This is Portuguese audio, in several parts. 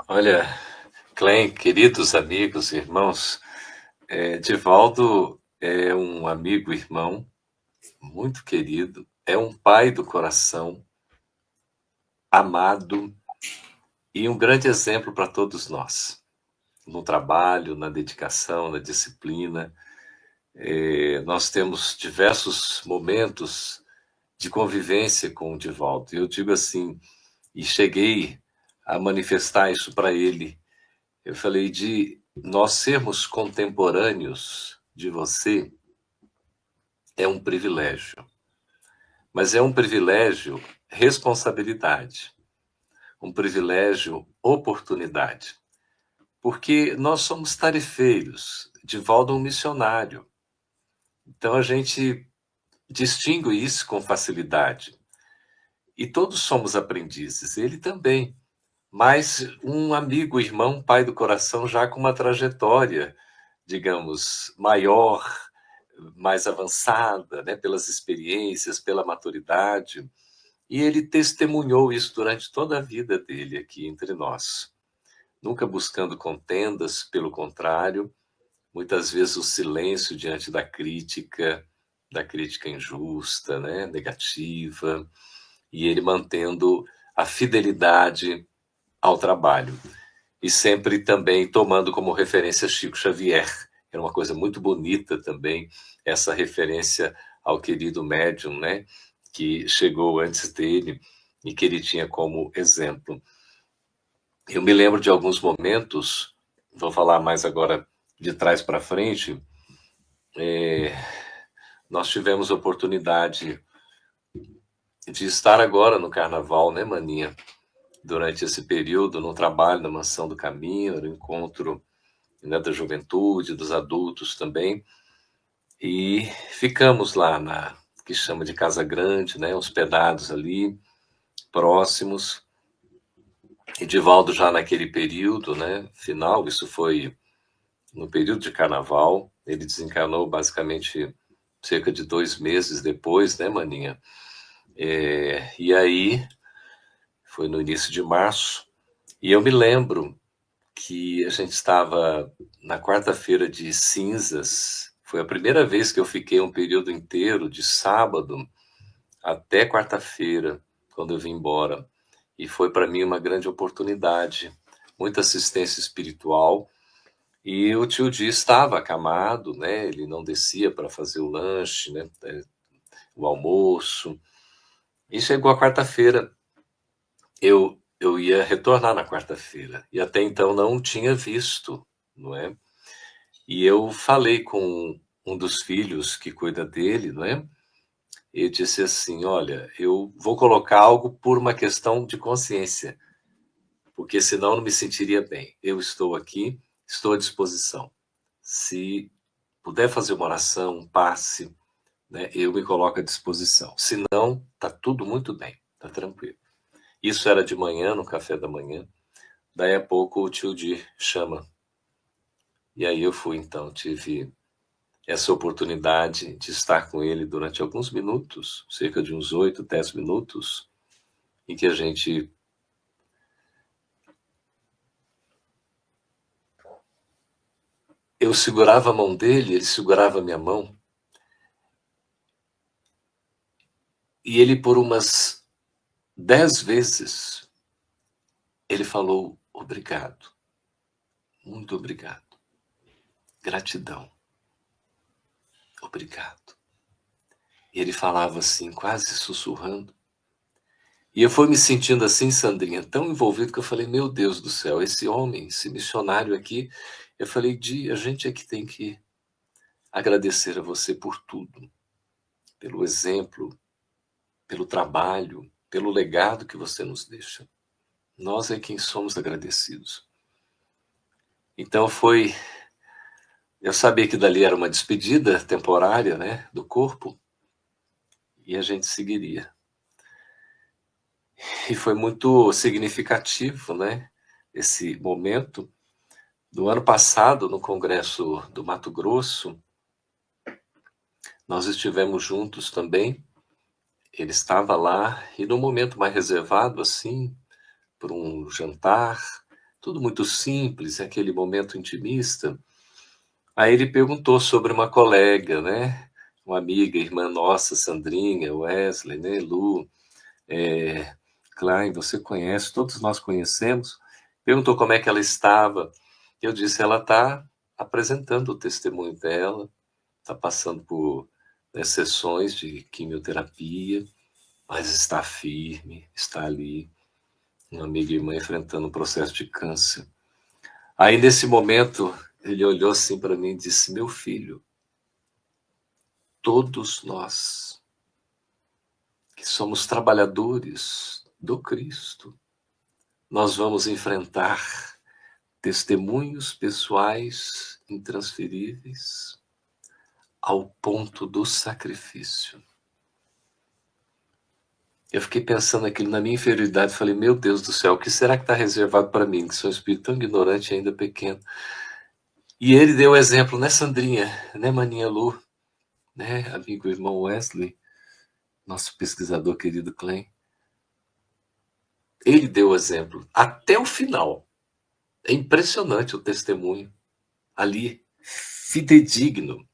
Olha, Clem, queridos amigos, irmãos, Divaldo é um amigo, irmão, muito querido, é um pai do coração, amado e um grande exemplo para todos nós, no trabalho, na dedicação, na disciplina. Nós temos diversos momentos de convivência com o Divaldo. Eu digo assim, e cheguei a manifestar isso para ele. Eu falei de nós sermos contemporâneos de você é um privilégio, mas é um privilégio responsabilidade, um privilégio oportunidade, porque nós somos tarefeiros, Divaldo é um missionário, então a gente distingue isso com facilidade. E todos somos aprendizes, ele também, mas um amigo, irmão, pai do coração, já com uma trajetória, digamos, maior, mais avançada, né, pelas experiências, pela maturidade, e ele testemunhou isso durante toda a vida dele aqui entre nós. Nunca buscando contendas, pelo contrário, muitas vezes o silêncio diante da crítica injusta, né, negativa, e ele mantendo a fidelidade ao trabalho. E sempre também tomando como referência Chico Xavier. Era uma coisa muito bonita também, essa referência ao querido médium, né, que chegou antes dele e que ele tinha como exemplo. Eu me lembro de alguns momentos, vou falar mais agora de trás para frente, nós tivemos oportunidade de estar agora no Carnaval, né, Maninha? Durante esse período, no trabalho na Mansão do Caminho, no encontro, né, da juventude, dos adultos também, e ficamos lá na que chama de Casa Grande, né, hospedados ali, próximos. Edivaldo já naquele período, né, final, isso foi no período de Carnaval, ele desencarnou basicamente cerca de 2 meses depois, né, Maninha? E aí, foi no início de março, e eu me lembro que a gente estava na quarta-feira de cinzas, foi a primeira vez que eu fiquei um período inteiro, de sábado até quarta-feira, quando eu vim embora. E foi para mim uma grande oportunidade, muita assistência espiritual. E o tio Di estava acamado, né? Ele não descia para fazer o lanche, né? O almoço. E chegou a quarta-feira. Eu ia retornar na quarta-feira. E até então não tinha visto, não é? E eu falei com um dos filhos que cuida dele, não é? E disse assim: olha, eu vou colocar algo por uma questão de consciência, porque senão eu não me sentiria bem. Eu estou aqui, estou à disposição. Se puder fazer uma oração, um passe, né, eu me coloco à disposição. Se não, tá tudo muito bem, tá tranquilo. Isso era de manhã, no café da manhã. Daí a pouco o tio Di chama. E aí eu fui, então, tive essa oportunidade de estar com ele durante alguns minutos, cerca de uns 8, 10 minutos, em que a gente. Eu segurava a mão dele, ele segurava a minha mão, e ele, por umas 10 vezes, ele falou: obrigado, muito obrigado, gratidão, obrigado. E ele falava assim, quase sussurrando. E eu fui me sentindo assim, Sandrinha, tão envolvido que eu falei: meu Deus do céu, esse homem, esse missionário aqui. Eu falei: Di, a gente é que tem que agradecer a você por tudo, pelo exemplo, pelo trabalho, pelo legado que você nos deixa. Nós é quem somos agradecidos. Então eu sabia que dali era uma despedida temporária, né, do corpo, e a gente seguiria. E foi muito significativo, né, esse momento. Do ano passado, no Congresso do Mato Grosso, nós estivemos juntos também. Ele estava lá, e num momento mais reservado, assim, por um jantar, tudo muito simples, aquele momento intimista. Aí ele perguntou sobre uma colega, né? Uma amiga, irmã nossa, Sandrinha, Wesley, né? Lu, Klein, você conhece, todos nós conhecemos. Perguntou como é que ela estava. Eu disse, ela está apresentando o testemunho dela, está passando por, né, sessões de quimioterapia, mas está firme, está ali, uma amiga e irmã enfrentando um processo de câncer. Aí, nesse momento, ele olhou assim para mim e disse, meu filho, todos nós que somos trabalhadores do Cristo, nós vamos enfrentar testemunhos pessoais intransferíveis ao ponto do sacrifício. Eu fiquei pensando aquilo na minha inferioridade, falei, meu Deus do céu, o que será que está reservado para mim, que sou um espírito tão ignorante e ainda pequeno? E ele deu o exemplo, né, Sandrinha, né, Maninha Lu, né, amigo irmão Wesley, nosso pesquisador querido Klein. Ele deu o exemplo até o final. É impressionante o testemunho ali, fidedigno.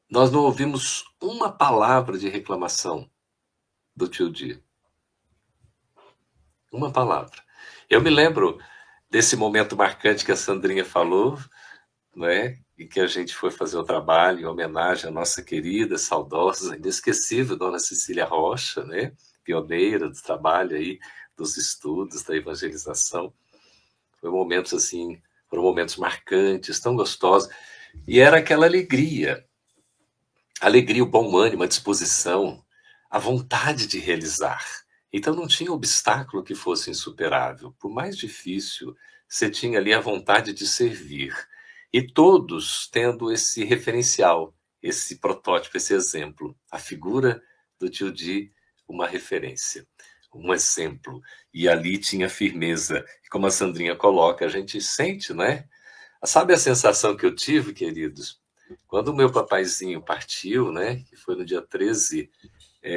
Nós não ouvimos uma palavra de reclamação do tio Di. Uma palavra. Eu me lembro desse momento marcante que a Sandrinha falou, né? E que a gente foi fazer o trabalho em homenagem à nossa querida, saudosa, inesquecível Dona Cecília Rocha, né? Pioneira do trabalho aí, dos estudos, da evangelização. Foi momentos assim, foram momentos marcantes, tão gostosos. E era aquela alegria, o bom ânimo, a disposição, a vontade de realizar. Então não tinha obstáculo que fosse insuperável. Por mais difícil, você tinha ali a vontade de servir. E todos tendo esse referencial, esse protótipo, esse exemplo. A figura do tio Di, uma referência, um exemplo. E ali tinha firmeza. Como a Sandrinha coloca, a gente sente, né? Sabe a sensação que eu tive, queridos? Quando o meu papaizinho partiu, né? Que foi no dia 13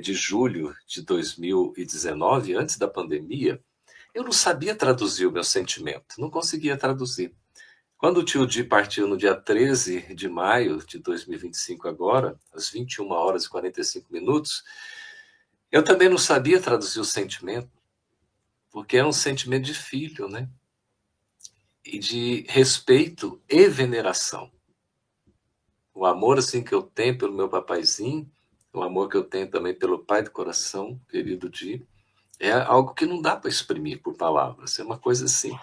de julho de 2019, antes da pandemia, eu não sabia traduzir o meu sentimento, não conseguia traduzir. Quando o tio Di partiu no dia 13 de maio de 2025 agora, às 21 horas e 45 minutos, eu também não sabia traduzir o sentimento, porque é um sentimento de filho, né? E de respeito e veneração. O amor assim que eu tenho pelo meu papaizinho, o amor que eu tenho também pelo pai do coração, querido Di, é algo que não dá para exprimir por palavras, é uma coisa assim.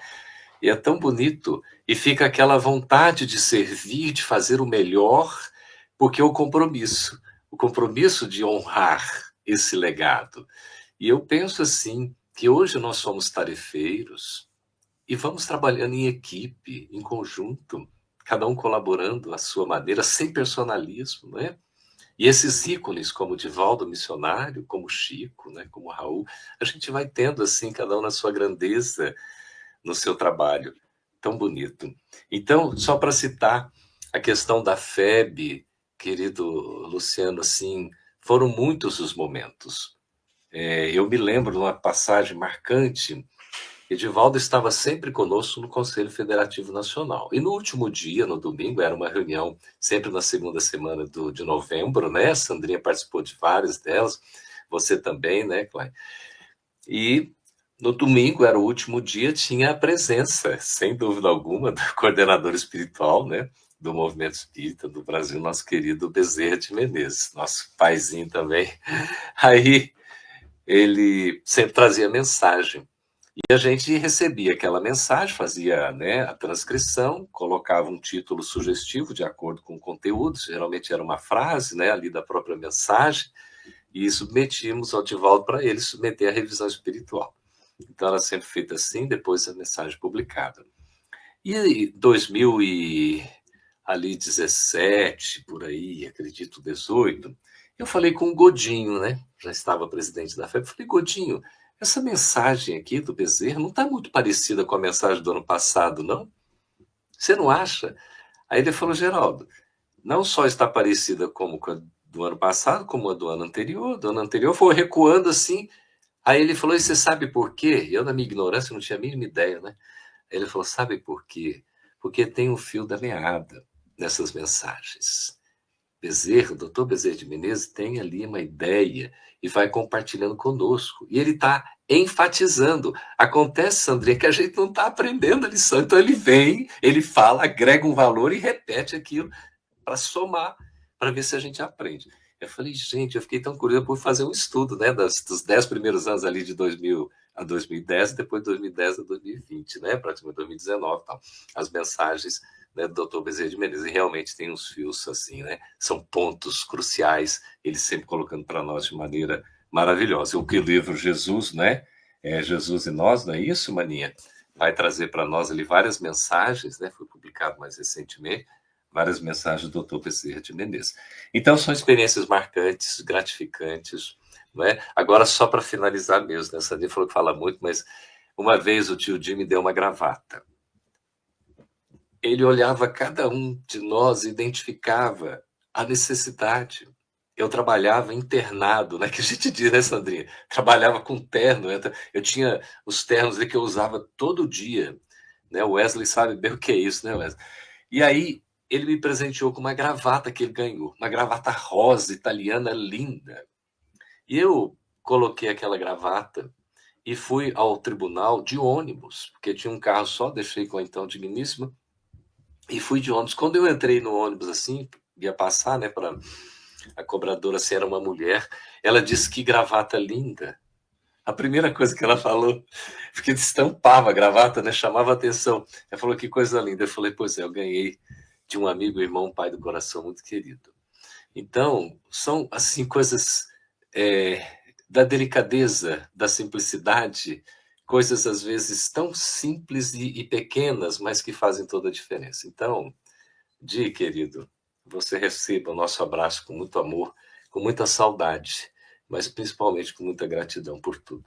E é tão bonito, e fica aquela vontade de servir, de fazer o melhor, porque o compromisso de honrar esse legado. E eu penso assim, que hoje nós somos tarefeiros e vamos trabalhando em equipe, em conjunto, cada um colaborando à sua maneira, sem personalismo, não é? E esses ícones, como Divaldo Missionário, como Chico, né, como Raul, a gente vai tendo assim, cada um na sua grandeza, no seu trabalho. Tão bonito. Então, só para citar a questão da FEB, querido Luciano, assim, foram muitos os momentos. Eu me lembro de uma passagem marcante. Edivaldo estava sempre conosco no Conselho Federativo Nacional. E no último dia, no domingo, era uma reunião sempre na segunda semana de novembro, né? A Sandrinha participou de várias delas, você também, né, Cláudio? E no domingo, era o último dia, tinha a presença, sem dúvida alguma, do coordenador espiritual, né? Do Movimento Espírita do Brasil, nosso querido Bezerra de Menezes, nosso paizinho também. Aí ele sempre trazia mensagem. E a gente recebia aquela mensagem, fazia, né, a transcrição, colocava um título sugestivo de acordo com o conteúdo, geralmente era uma frase, né, ali da própria mensagem, e submetíamos ao Divaldo para ele submeter à revisão espiritual. Então era sempre feita assim, depois a mensagem publicada. E 2017, por aí, acredito, 18, eu falei com o Godinho, né? Já estava presidente da FEB, falei, Godinho, essa mensagem aqui do Bezerra não está muito parecida com a mensagem do ano passado, não? Você não acha? Aí ele falou, Geraldo, não só está parecida como com a do ano passado, como a do ano anterior. Do ano anterior foi recuando assim. Aí ele falou, e você sabe por quê? Eu, na minha ignorância, não tinha a mínima ideia, né? Ele falou: "Sabe por quê? Porque tem um fio da meada nessas mensagens. Bezerra, o doutor Bezerra de Menezes tem ali uma ideia e vai compartilhando conosco. E ele está enfatizando. Acontece, Sandrinha, que a gente não está aprendendo a lição. Então ele vem, ele fala, agrega um valor e repete aquilo para somar, para ver se a gente aprende. Eu falei, gente, eu fiquei tão curioso por fazer um estudo, né, dos 10 primeiros anos ali de 2000 a 2010, depois de 2010 a 2020, né, praticamente 2019 tal, as mensagens, né, do Dr. Bezerra de Menezes, e realmente tem uns fios assim, né, são pontos cruciais, ele sempre colocando para nós de maneira maravilhosa. O que o livro Jesus, né, Jesus e Nós, não é isso, Maninha? Vai trazer para nós ali várias mensagens, né, foi publicado mais recentemente, várias mensagens do Dr. Bezerra de Menezes. Então, são experiências marcantes, gratificantes, não é? Agora, só para finalizar mesmo, né? Sandra falou que fala muito, mas uma vez o tio Jim me deu uma gravata. Ele olhava cada um de nós e identificava a necessidade. Eu trabalhava internado, né? Que a gente diz, né, Sandrinha? Trabalhava com terno. Eu tinha os ternos que eu usava todo dia. Né? O Wesley sabe bem o que é isso, né, Wesley? E aí, ele me presenteou com uma gravata que ele ganhou, uma gravata rosa italiana linda. E eu coloquei aquela gravata e fui ao tribunal de ônibus, porque tinha um carro só, deixei com a então digníssima, e fui de ônibus. Quando eu entrei no ônibus assim, ia passar, né, para a cobradora, se era uma mulher, ela disse que gravata linda. A primeira coisa que ela falou, porque estampava a gravata, né, chamava a atenção. Ela falou, que coisa linda. Eu falei, pois é, eu ganhei de um amigo, irmão, pai do coração muito querido. Então, são assim coisas da delicadeza, da simplicidade, coisas às vezes tão simples e pequenas, mas que fazem toda a diferença. Então, Di, querido, você receba o nosso abraço com muito amor, com muita saudade, mas principalmente com muita gratidão por tudo.